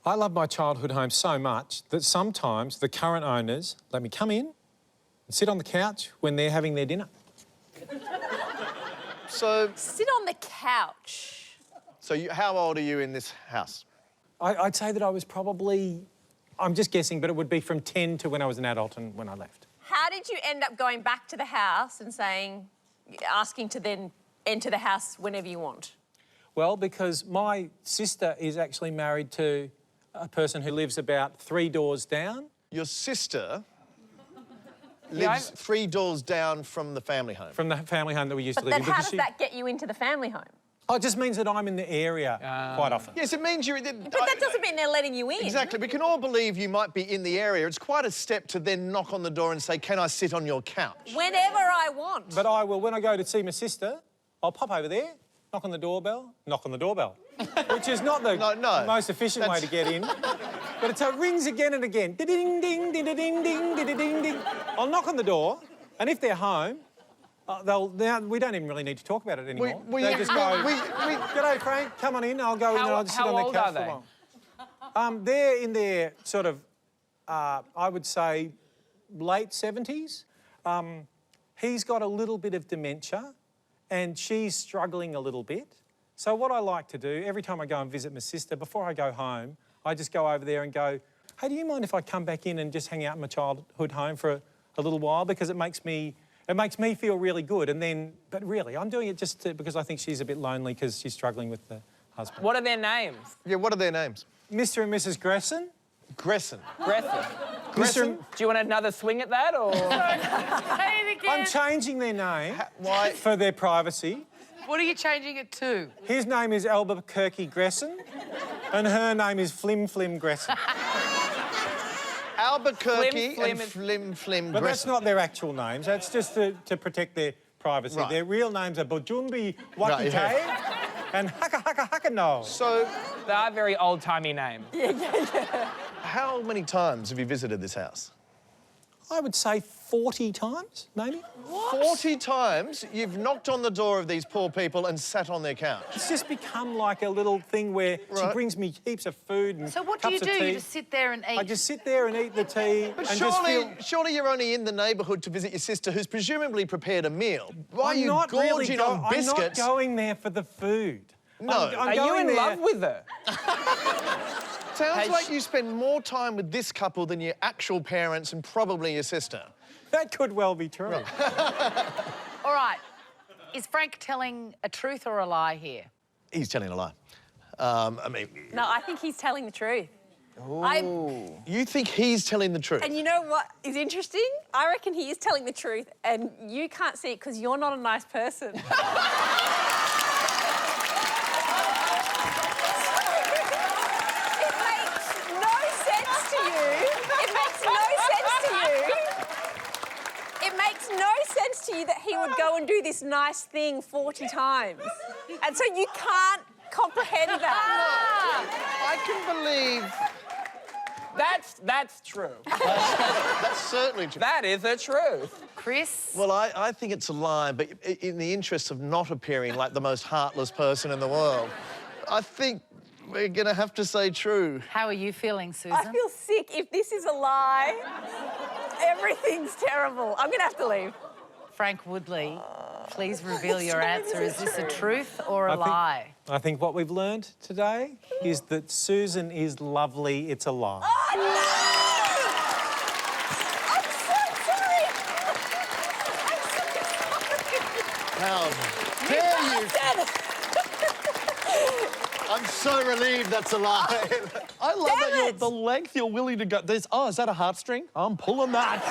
I love my childhood home so much that sometimes the current owners let me come in and sit on the couch when they're having their dinner. So... Sit on the couch. So how old are you in this house? I'd say that I was probably, I'm just guessing, but it would be from 10 to when I was an adult and when I left. How did you end up going back to the house and asking to then enter the house whenever you want? Well, because my sister is actually married to a person who lives about 3 doors down. Your sister lives 3 doors down from the family home? From the family home that we used to live But in. then how does that get you into the family home? Oh, it just means that I'm in the area quite often. Yes, it means you're... But that doesn't mean they're letting you in. Exactly. We can all believe you might be in the area. It's quite a step to then knock on the door and say, can I sit on your couch? Whenever I want. But I will, when I go to see my sister, I'll pop over there, knock on the doorbell, which is not the most efficient way to get in. But it rings again and again. Ding, ding, ding, ding, ding, ding, ding, ding. I'll knock on the door, and if they're home, we don't even really need to talk about it anymore. They just go, g'day, Frank, come on in, I'll go in and I'll just sit on the couch for a while. They're in their sort of, I would say, late 70s. He's got a little bit of dementia and she's struggling a little bit. So what I like to do, every time I go and visit my sister, before I go home, I just go over there and go, hey, do you mind if I come back in and just hang out in my childhood home for a little while? Because it makes me feel really good. And then, but really, I'm doing it just because I think she's a bit lonely because she's struggling with the husband. What are their names? Yeah, what are their names? Mr. and Mrs. Gresson. Gresson. Do you want another swing at that, or...? Say it again. I'm changing their name Why? For their privacy. What are you changing it to? His name is Albuquerque Gresson and her name is Flim Flim Gresson. Albuquerque and Flim Flim Gresson. But that's not their actual names. That's just to protect their privacy. Right. Their real names are Bojumbi Wakite and Haka Haka Haka No. So... They are very old-timey names. Yeah. How many times have you visited this house? I would say 40 times, maybe. What? 40 times you've knocked on the door of these poor people and sat on their couch? It's just become like a little thing where she brings me heaps of food and So what do you do? You just sit there and eat? I just sit there and eat the tea. But and surely you're only in the neighbourhood to visit your sister who's presumably prepared a meal. Why are you gorging on biscuits? I'm not going there for the food. No. Are you in love with her? Sounds like you spend more time with this couple than your actual parents and probably your sister. That could well be true. All right. Is Frank telling a truth or a lie here? He's telling a lie. No, I think he's telling the truth. You think he's telling the truth? And you know what is interesting? I reckon he is telling the truth and you can't see it because you're not a nice person. To you that he would go and do this nice thing 40 times. And so you can't comprehend that. I can believe... That's true. That's certainly true. That is the truth. Chris? Well, I think it's a lie, but in the interest of not appearing like the most heartless person in the world, I think we're going to have to say true. How are you feeling, Susan? I feel sick. If this is a lie, everything's terrible. I'm going to have to leave. Frank Woodley, please reveal your answer. Is this a truth or a lie? I think what we've learned today is that Susan is lovely, it's a lie. Oh, no! I'm so sorry. How dare you? I'm so relieved that's a lie. I love that the length you're willing to go. Is that a heartstring? I'm pulling that.